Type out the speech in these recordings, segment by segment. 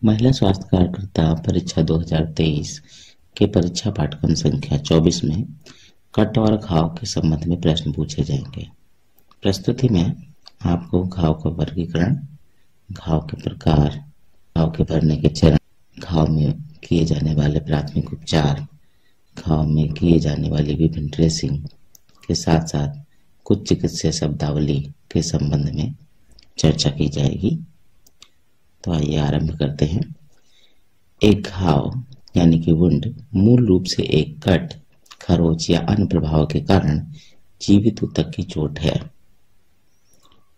महिला स्वास्थ्य कार्यकर्ता परीक्षा 2023 के परीक्षा पाठक्रम संख्या 24 में कट और घाव के संबंध में प्रश्न पूछे जाएंगे। प्रस्तुति में आपको घाव का वर्गीकरण, घाव के प्रकार, घाव के भरने के चरण, घाव में किए जाने वाले प्राथमिक उपचार, घाव में किए जाने वाली विभिन्न ड्रेसिंग के साथ साथ कुछ चिकित्सीय शब्दावली के संबंध में चर्चा की जाएगी। तो आइए आरंभ करते हैं। एक घाव यानी कि वुंड मूल रूप से एक कट, खरोच या अन्य प्रभाव के कारण जीवित ऊतक की चोट है।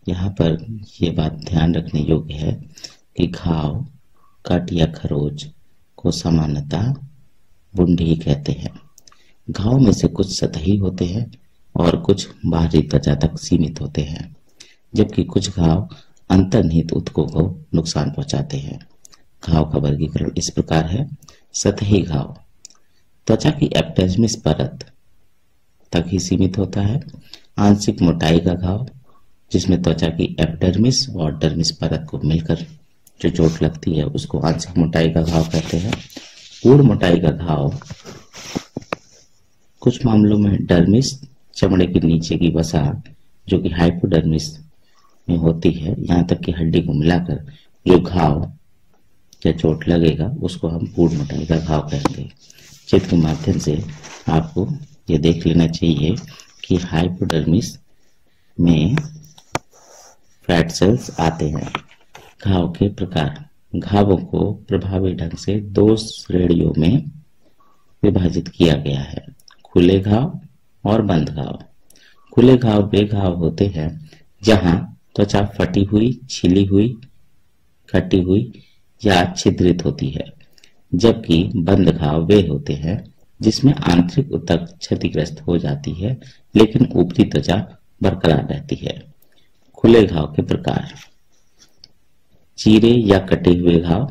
यहाँ पर यह बात ध्यान रखने योग्य है कि घाव, कट या खरोच को सामान्यतः वुंड ही कहते हैं। घाव में से कुछ सतही होते हैं और कुछ बाहरी त्वचा तक सीमित होते हैं, जबकि कुछ घाव अंतर्निहित ऊतकों को नुकसान पहुंचाते हैं। घाव का वर्गीकरण इस प्रकार है। सतही घाव त्वचा की एपिडर्मिस परत तक ही सीमित होता है। आंशिक मोटाई का घाव, जिसमें त्वचा की एपिडर्मिस और डर्मिस परत को मिलकर जो चोट लगती है, उसको आंशिक मोटाई का घाव कहते हैं। पूर्ण मोटाई का घाव कुछ मामलों में डर्मिस, चमड़े के नीचे की वसा जो कि हाइपोडर्मिस में होती है, यहाँ तक कि हड्डी को मिलाकर जो घाव या चोट लगेगा उसको हम पूर्ण मोटाई का घाव कहेंगे। चित्र के माध्यम से आपको ये देख लेना चाहिए कि हाइपोडर्मिस में फैट सेल्स आते हैं। घाव के प्रकार, घावों को प्रभावी ढंग से दो श्रेणियों में विभाजित किया गया है: खुले घाव और बंद घाव। खुले घाव वे घाव होते हैं जहां त्वचा फटी हुई, छिली हुई, कटी हुई या छिद्रित होती है, जबकि बंद घाव वे होते हैं जिसमें आंतरिक ऊतक क्षतिग्रस्त हो जाती है लेकिन ऊपरी त्वचा बरकरार रहती है। खुले घाव के प्रकार: चीरे या कटे हुए घाव,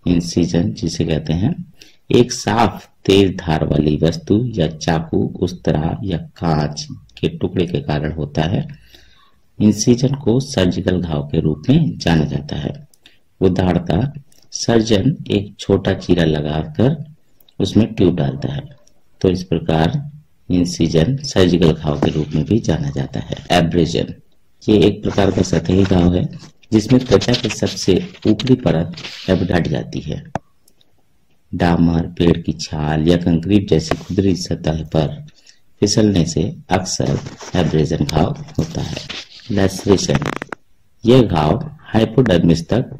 इंसिजन जिसे कहते हैं, एक साफ तेज धार वाली वस्तु या चाकू, उस्तरा या कांच के टुकड़े के कारण होता है। इंसिजन को सर्जिकल घाव के रूप में जाना जाता है। उदाहरणतः सर्जन एक छोटा चीरा लगाकर उसमें ट्यूब डालता है, तो इस प्रकार इंसिजन सर्जिकल घाव के रूप में भी जाना जाता है। एब्रेजन ये एक प्रकार का सतही घाव है जिसमें त्वचा की सबसे ऊपरी परत हट जाती है। डामर, पेड़ की छाल या कंक्रीट जैसी खुरदरी सतह पर फिसलने से अक्सर एब्रेजन घाव होता है। लैसरेशन यह घाव हाइपोडर्मिस तक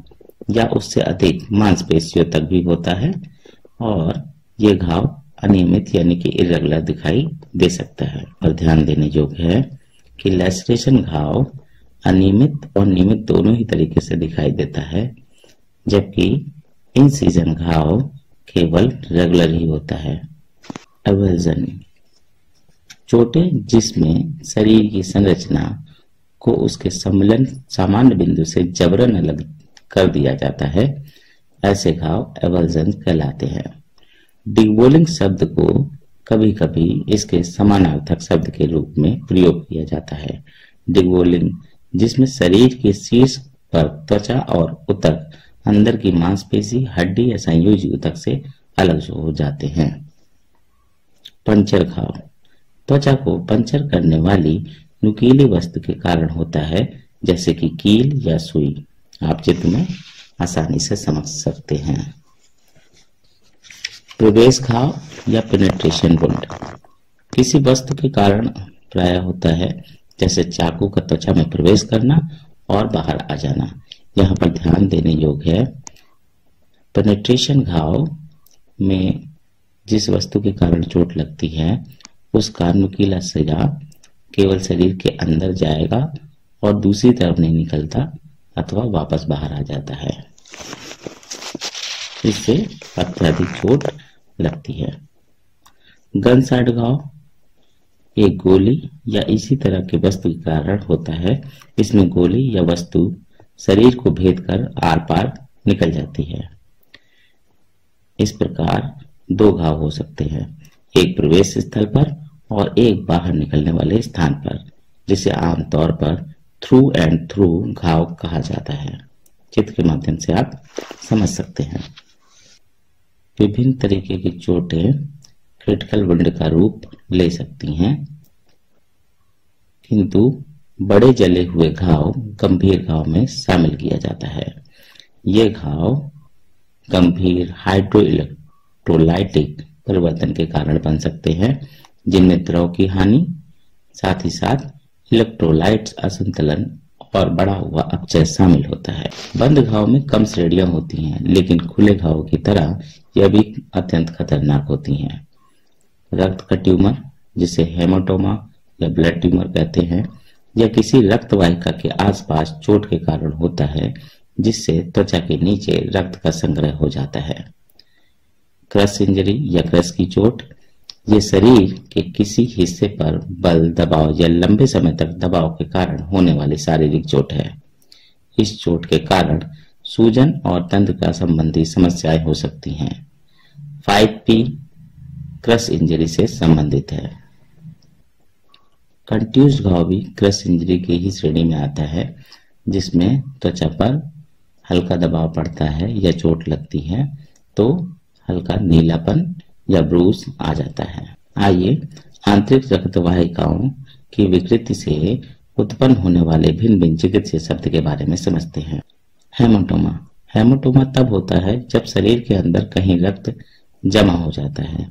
या उससे अधिक मांसपेशियों तक भी होता है और यह घाव अनियमित यानी कि इरेगुलर दिखाई दे सकता है। और ध्यान देने योग्य है कि लैसरेशन घाव अनियमित और नियमित दोनों ही तरीके से दिखाई देता है, जबकि इंसिजन घाव केवल रेगुलर ही होता है। एवल्जन चोटें जिसमें शरीर की संरचना को उसके सम्मिलन सामान्य बिंदु से जबरन अलग कर दिया जाता है, ऐसे घाव एवल्जन कहलाते हैं। डिगबोलिंग शब्द को कभी कभी इसके समानार्थक शब्द के रूप में प्रयोग किया जाता है। डिगबोलिंग जिसमें शरीर के शीर्ष पर त्वचा और ऊतक अंदर की मांसपेशी, हड्डी या संयोजी ऊतक से अलग हो जाते हैं। पंचर घाव त्वचा को पंचर करने वाली नुकीली वस्तु के कारण होता है, जैसे कि कील या सुई। आप चित्र में आसानी से समझ सकते हैं। प्रवेश घाव या पेनिट्रेशन वुंड किसी वस्तु के कारण प्राय होता है, जैसे चाकू का त्वचा में प्रवेश करना और बाहर आ जाना। यहाँ पर ध्यान देने योग्य है, पेनिट्रेशन घाव में जिस वस्तु के कारण चोट लगती है उसका नुकीला सिरा केवल शरीर के अंदर जाएगा और दूसरी तरफ नहीं निकलता अथवा वापस बाहर आ जाता है। इससे अत्यधिक चोट लगती है। गनशॉट घाव एक गोली या इसी तरह की वस्तु के कारण होता है। इसमें गोली या वस्तु शरीर को भेद कर आर पार निकल जाती है। इस प्रकार दो घाव हो सकते हैं, एक प्रवेश स्थल पर और एक बाहर निकलने वाले स्थान पर, जिसे आमतौर पर थ्रू एंड थ्रू घाव कहा जाता है। चित्र के माध्यम से आप समझ सकते हैं। विभिन्न तरीके की चोटें क्रिटिकल वुंड का रूप ले सकती हैं, किंतु बड़े जले हुए घाव गंभीर घाव में शामिल किया जाता है। ये घाव गंभीर हाइड्रो इलेक्ट्रोलाइटिक परिवर्तन के कारण बन सकते हैं, जिनमें द्रव की हानि, साथ ही साथ इलेक्ट्रोलाइट्स असंतुलन और बढ़ा हुआ अपचय शामिल होता है। बंद घाव में कम श्रेणियां होती हैं, लेकिन खुले घाव की तरह यह भी अत्यंत खतरनाक होती हैं। रक्त का ट्यूमर, जिसे हेमाटोमा या ब्लड ट्यूमर कहते हैं, यह किसी रक्त वाहिका के आसपास चोट के कारण होता है, जिससे त्वचा के नीचे रक्त का संग्रह हो जाता है। क्रश इंजरी या क्रश की चोट, ये शरीर के किसी हिस्से पर बल, दबाव या लंबे समय तक दबाव के कारण होने वाली शारीरिक चोट है। इस चोट के कारण सूजन और तंत्रिका संबंधी समस्याएं हो सकती हैं। 5P क्रश इंजरी से संबंधित है। कंट्यूज्ड घाव भी क्रश इंजरी की ही श्रेणी में आता है, जिसमें त्वचा पर हल्का दबाव पड़ता है या चोट लगती है तो हल्का नीलापन या ब्रूस आ जाता है। आइए आंतरिक रक्त वाहिकाओं की विकृति से उत्पन्न होने वाले भिन्न भिन्न चिकित्सीय शब्द के बारे में समझते हैं। हेमाटोमा। हेमाटोमा तब होता है जब शरीर के अंदर कहीं रक्त जमा हो जाता है।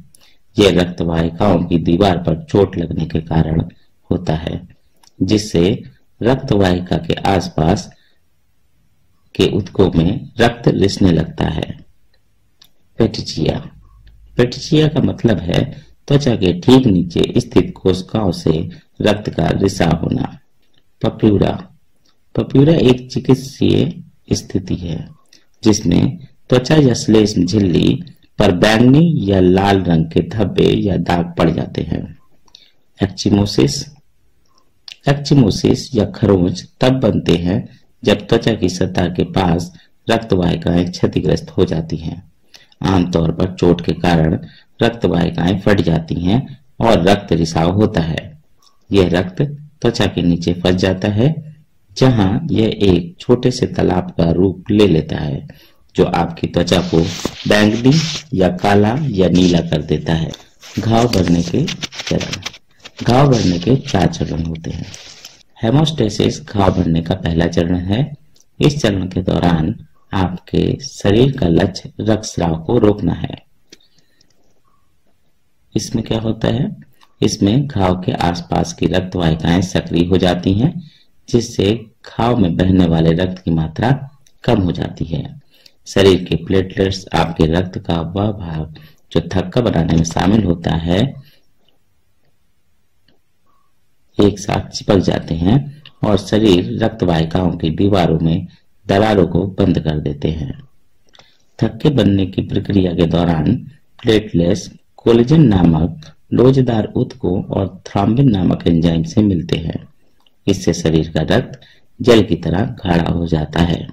यह रक्त वाहिकाओं की दीवार पर चोट लगने के कारण होता है, जिससे रक्त वाहिका के आसपास के ऊतकों में रक्त रिसने लगता है। पेटिचिया। पेटिचिया का मतलब है त्वचा के ठीक नीचे स्थित कोशिकाओं से रक्त का रिसाव होना। पप्यूरा। पप्यूरा एक चिकित्सीय स्थिति है जिसमें त्वचा या श्लेष्म झिल्ली पर बैंगनी या लाल रंग के धब्बे या दाग पड़ जाते हैं। एक्चिमोसिस। एक्चिमोसिस या खरोंच तब बनते हैं जब त्वचा की सतह के पास रक्त वाहिकाएं क्षतिग्रस्त हो जाती हैं। आमतौर पर चोट के कारण रक्त वाहिकाएं फट जाती हैं और रक्त रिसाव होता है। यह रक्त त्वचा के नीचे फंस जाता है, जहां यह एक छोटे से तालाब का रूप ले लेता है, जो आपकी त्वचा को बैंगनी या काला या नीला कर देता है। घाव भरने के चरण। घाव भरने के 4 चरण होते हैं। हेमोस्टेसिस घाव भरने का पहला चरण है। इस चरण के दौरान आपके शरीर का लक्ष्य रक्तस्राव को रोकना है। इसमें क्या होता है? इसमें घाव के आसपास की रक्त वाहिकाएं सक्रिय हो जाती हैं, जिससे घाव में बहने वाले रक्त की मात्रा कम हो जाती है। शरीर के प्लेटलेट्स आपके रक्त का वह भाग जो थक्का बनाने में शामिल होता है, एक साथ चिपक जाते हैं और शरीर रक्त वाहिकाओं की दीवारों में दरारों को बंद कर देते हैं। थक्के बनने की प्रक्रिया के दौरान प्लेटलेट्स कोलेजन नामक लोचदार ऊतकों और थ्रोम्बिन नामक एंजाइम से मिलते हैं। इससे शरीर का रक्त जल की तरह गाढ़ा हो जाता है।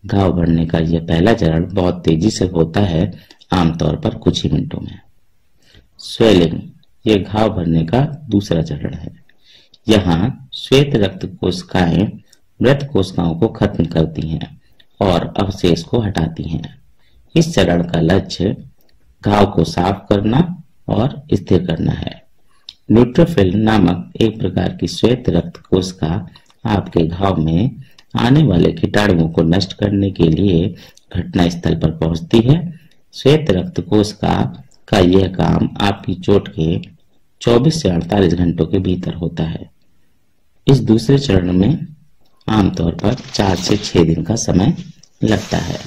घाव भरने का यह पहला चरण बहुत तेजी से होता है, आमतौर पर कुछ ही मिनटों में। स्वेलिंग यह घाव भरने का दूसरा चरण है। यहाँ श्वेत रक्त कोशिकाएं मृत कोशिकाओं को खत्म करती हैं और अवशेष को हटाती हैं। इस चरण का लक्ष्य घाव को साफ करना और स्थिर करना है। न्यूट्रोफिल नामक एक प्रकार की श्वेत रक्त कोशिका आपके घाव में आने वाले कीटाणुओं को नष्ट करने के लिए घटना स्थल पर पहुंचती है। श्वेत रक्त कोशिका का यह काम आपकी चोट के 24 से 48 घंटों के भीतर होता है। इस दूसरे चरण में आमतौर पर 4 से 6 दिन का समय लगता है।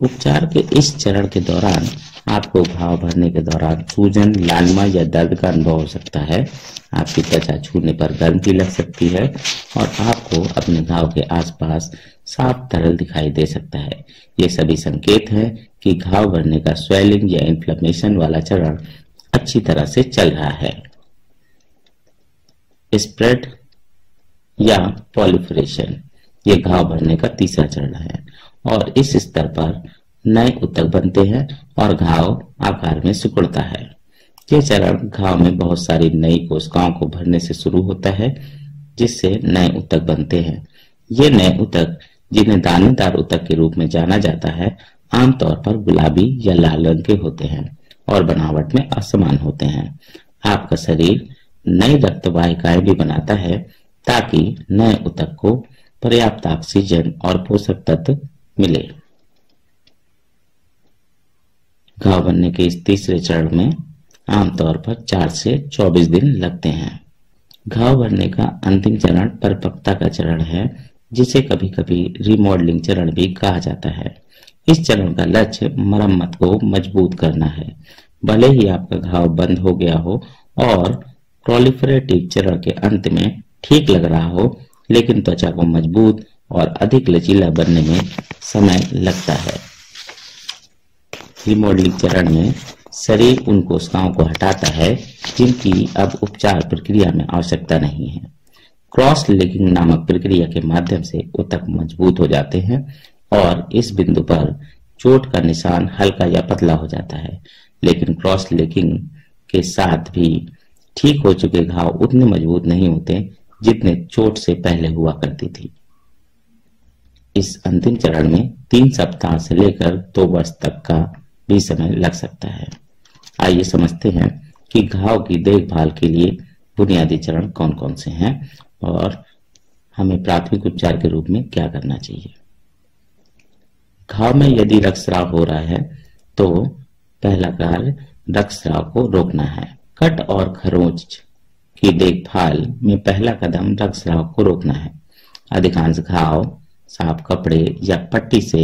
उपचार के इस चरण के दौरान आपको घाव भरने के दौरान सूजन, लालिमा या दर्द का अनुभव हो सकता है। आपकी त्वचा छूने पर गर्मी लग सकती है और आपको अपने घाव के आसपास साफ तरल दिखाई दे सकता है। ये सभी संकेत हैं कि घाव भरने का स्वेलिंग या इन्फ्लेमेशन वाला चरण अच्छी तरह से चल रहा है। स्प्रेड या पॉलिफरेशन ये घाव भरने का तीसरा चरण है और इस स्तर पर नए ऊतक बनते हैं और घाव आकार में सिकुड़ता है। ये चरण घाव में बहुत सारी नई कोशिकाओं को भरने से शुरू होता है, जिससे नए ऊतक बनते हैं। ये नए ऊतक जिन्हें दानेदार ऊतक के रूप में जाना जाता है, आमतौर पर गुलाबी या लाल रंग के होते हैं और बनावट में असमान होते हैं। आपका शरीर नई रक्त वाहिकाएं भी बनाता है ताकि नए ऊतक को पर्याप्त ऑक्सीजन और पोषक तत्व मिले। घाव बनने के इस तीसरे चरण में आमतौर पर 4 से 24 दिन लगते हैं। घाव भरने का अंतिम चरण परिपक्वता का चरण है, जिसे कभी कभी रिमॉडलिंग चरण भी कहा जाता है। इस चरण का लक्ष्य मरम्मत को मजबूत करना है। भले ही आपका घाव बंद हो गया हो और प्रोलिफरेटिव चरण के अंत में ठीक लग रहा हो, लेकिन त्वचा को मजबूत और अधिक लचीला बनने में समय लगता है। रिमॉडलिंग चरण में शरीर उन कोशिकाओं को हटाता है जिनकी अब उपचार प्रक्रिया में आवश्यकता नहीं है। क्रॉस लिंकिंग नामक प्रक्रिया के माध्यम से ऊतक मजबूत हो जाते हैं और इस बिंदु पर चोट का निशान हल्का या पतला हो जाता है, लेकिन क्रॉस लिंकिंग के साथ भी ठीक हो चुके घाव उतने मजबूत नहीं होते जितने चोट से पहले हुआ करती थी। इस अंतिम चरण में 3 सप्ताह से लेकर 2 वर्ष तक का भी समय लग सकता है। आइए समझते हैं कि घाव की देखभाल के लिए बुनियादी चरण कौन कौन से हैं और हमें प्राथमिक उपचार के रूप में क्या करना चाहिए। घाव में यदि रक्तस्राव हो रहा है तो पहला कार्य रक्तस्राव को रोकना है। कट और खरोंच की देखभाल में पहला कदम रक्तस्राव को रोकना है। अधिकांश घाव साफ कपड़े या पट्टी से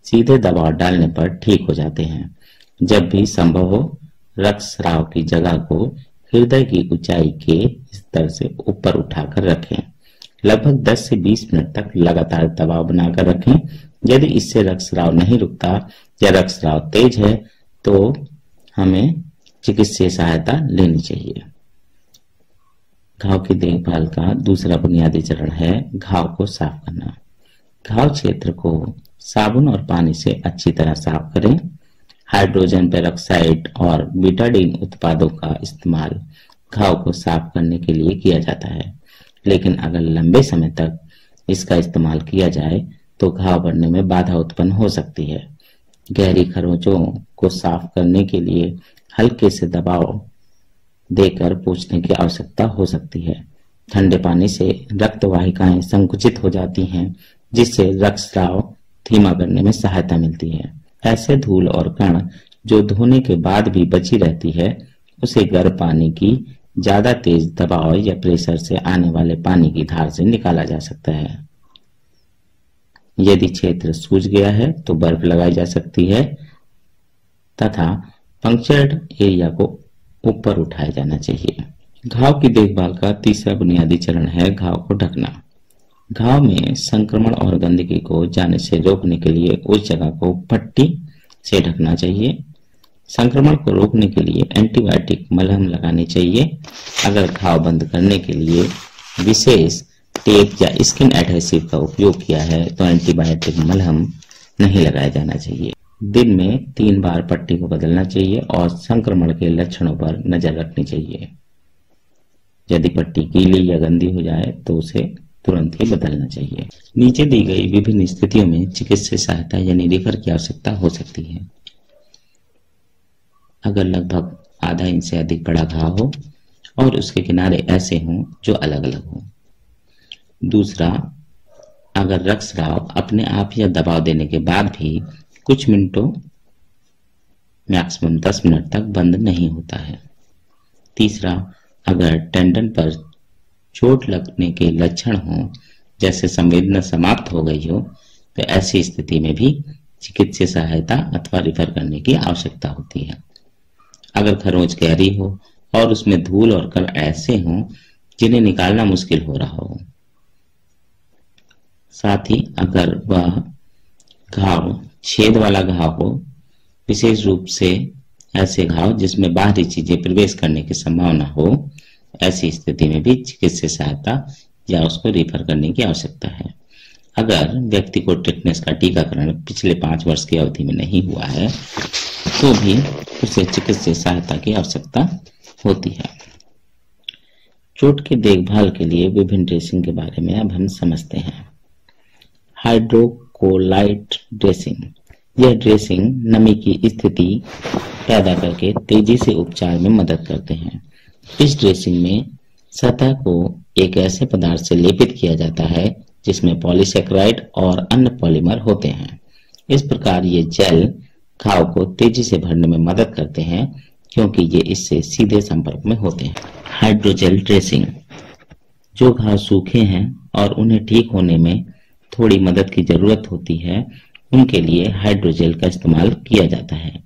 सीधे दबाव डालने पर ठीक हो जाते हैं। जब भी संभव हो, रक्तस्राव की जगह को हृदय की ऊंचाई के स्तर से ऊपर उठाकर रखें। लगभग 10 से 20 मिनट तक लगातार दबाव बनाकर रखें। यदि इससे रक्तस्राव नहीं रुकता या रक्तस्राव तेज है तो हमें चिकित्सीय सहायता लेनी चाहिए। घाव की देखभाल का दूसरा बुनियादी चरण है घाव को साफ करना। घाव क्षेत्र को साबुन और पानी से अच्छी तरह साफ करें। हाइड्रोजन पेरोक्साइड और बीटाडीन उत्पादों का इस्तेमाल घाव को साफ करने के लिए किया जाता है, लेकिन अगर लंबे समय तक इसका इस्तेमाल किया जाए तो घाव बढ़ने में बाधा उत्पन्न हो सकती है। गहरी खरोंचों को साफ करने के लिए हल्के से दबाव देकर पोंछने की आवश्यकता हो सकती है। ठंडे पानी से रक्त वाहिकाएं संकुचित हो जाती हैं, जिससे रक्तस्राव धीमा करने में सहायता मिलती है। ऐसे धूल और कण जो धोने के बाद भी बची रहती है, उसे गर्म पानी की ज्यादा तेज दबाव या प्रेशर से आने वाले पानी की धार से निकाला जा सकता है। यदि क्षेत्र सूज गया है तो बर्फ लगाई जा सकती है तथा पंक्चर्ड एरिया को ऊपर उठाया जाना चाहिए। घाव की देखभाल का तीसरा बुनियादी चरण है घाव को ढकना। घाव में संक्रमण और गंदगी को जाने से रोकने के लिए उस जगह को पट्टी से ढकना चाहिए। संक्रमण को रोकने के लिए एंटीबायोटिक मलहम लगानी चाहिए। अगर घाव बंद करने के लिए विशेष टेप या स्किन एडहेसिव का उपयोग किया है तो एंटीबायोटिक मलहम नहीं लगाया जाना चाहिए। दिन में 3 बार पट्टी को बदलना चाहिए और संक्रमण के लक्षणों पर नजर रखनी चाहिए। यदि पट्टी गीली या गंदी हो जाए तो उसे तुरंत ही बदलना चाहिए। नीचे दी गई विभिन्न स्थितियों में चिकित्सीय सहायता यानी रिफर की आवश्यकता हो सकती है। अगर लगभग आधा इंच से अधिक बड़ा घाव हो और उसके किनारे ऐसे हों जो अलग अलग हों। दूसरा, अगर रक्तस्राव अपने आप या दबाव देने के बाद भी कुछ मिनटों मैक्सिमम 10 मिनट तक बंद नहीं होता है। तीसरा, अगर टेंडन पर चोट लगने के लक्षण हो, जैसे संवेदना समाप्त हो गई हो, तो ऐसी स्थिति में भी चिकित्सीय सहायता अथवा रिफर करने की आवश्यकता होती है। अगर खरोंच गहरी हो और उसमें धूल और कण ऐसे हों जिन्हें निकालना मुश्किल हो रहा हो, साथ ही अगर वह घाव छेद वाला घाव हो, विशेष रूप से ऐसे घाव जिसमें बाहरी चीजें प्रवेश करने की संभावना हो, ऐसी स्थिति में भी चिकित्सीय सहायता या उसको रिफर करने की आवश्यकता है। अगर व्यक्ति को टेटनस का टीकाकरण पिछले 5 वर्ष की अवधि में नहीं हुआ है तो भी उसे चिकित्सीय सहायता की आवश्यकता होती है। चोट की देखभाल के लिए विभिन्न ड्रेसिंग के बारे में अब हम समझते हैं। हाइड्रोकोलाइट ड्रेसिंग। यह ड्रेसिंग नमी की स्थिति पैदा करके तेजी से उपचार में मदद करते हैं। इस ड्रेसिंग में सतह को एक ऐसे पदार्थ से लेपित किया जाता है जिसमें पॉलीसेकेराइड और अन्य पॉलीमर होते हैं। इस प्रकार ये जेल घाव को तेजी से भरने में मदद करते हैं क्योंकि ये इससे सीधे संपर्क में होते हैं। Hydrogel dressing. जो घाव सूखे हैं और उन्हें ठीक होने में थोड़ी मदद की जरूरत होती है, उनके लिए हाइड्रोजेल का इस्तेमाल किया जाता है।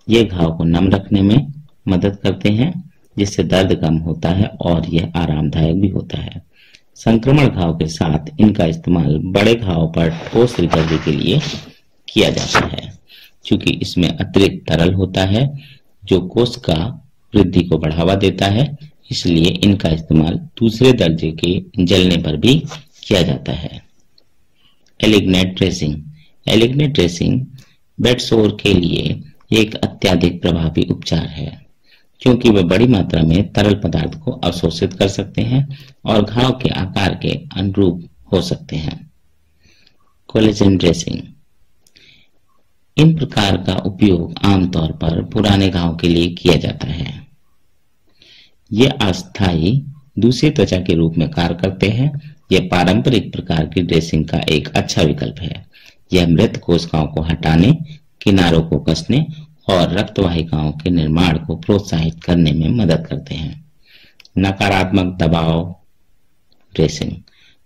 ये घाव को नम रखने में मदद करते हैं जिससे दर्द कम होता है और यह आरामदायक भी होता है। संक्रमण घाव के साथ इनका इस्तेमाल बड़े घाव पर ठोस रिकवरी के लिए किया जाता है। चूंकि इसमें अतिरिक्त तरल होता है जो कोशिका वृद्धि को बढ़ावा देता है, इसलिए इनका इस्तेमाल दूसरे दर्जे के जलने पर भी किया जाता है। एलिग्नेट ड्रेसिंग। एलिग्नेट ड्रेसिंग बेड सोर के लिए एक अत्यधिक प्रभावी उपचार है क्योंकि वे बड़ी मात्रा में तरल पदार्थ को अवशोषित कर सकते हैं और घाव के आकार के अनुरूप हो सकते हैं। Collagen dressing. इन प्रकार का उपयोग आमतौर पर पुराने घाव के लिए किया जाता है। ये अस्थायी दूसरी त्वचा के रूप में कार्य करते हैं। यह पारंपरिक प्रकार की ड्रेसिंग का एक अच्छा विकल्प है। यह मृत कोशिकाओं को हटाने, किनारों को कसने और रक्त वाहिकाओं के निर्माण को प्रोत्साहित करने में मदद करते हैं। नकारात्मक दबाव ड्रेसिंग।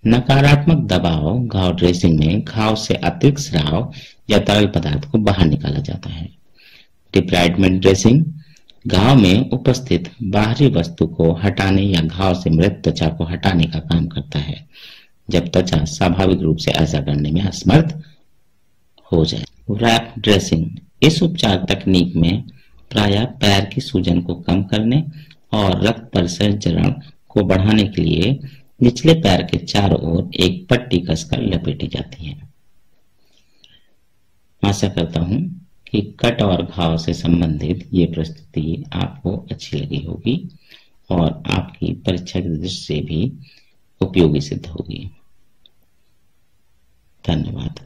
नकारात्मक दबाव घाव ड्रेसिंग में घाव से अतिरिक्त स्राव या तरल पदार्थ को बाहर निकाला जाता है। डिब्राइडमेंट ड्रेसिंग घाव में उपस्थित बाहरी वस्तु को हटाने या घाव से मृत त्वचा को हटाने का काम करता है जब त्वचा स्वाभाविक रूप से ऐसा करने में असमर्थ हो जाए। Wrap dressing. इस उपचार तकनीक में प्रायः पैर की सूजन को कम करने और रक्त परिसंचरण को बढ़ाने के लिए निचले पैर के चारों ओर एक पट्टी कसकर लपेटी जाती है। आशा करता हूं कि कट और घाव से संबंधित ये प्रस्तुति आपको अच्छी लगी होगी और आपकी परीक्षा की दृष्टि से भी उपयोगी सिद्ध होगी। धन्यवाद।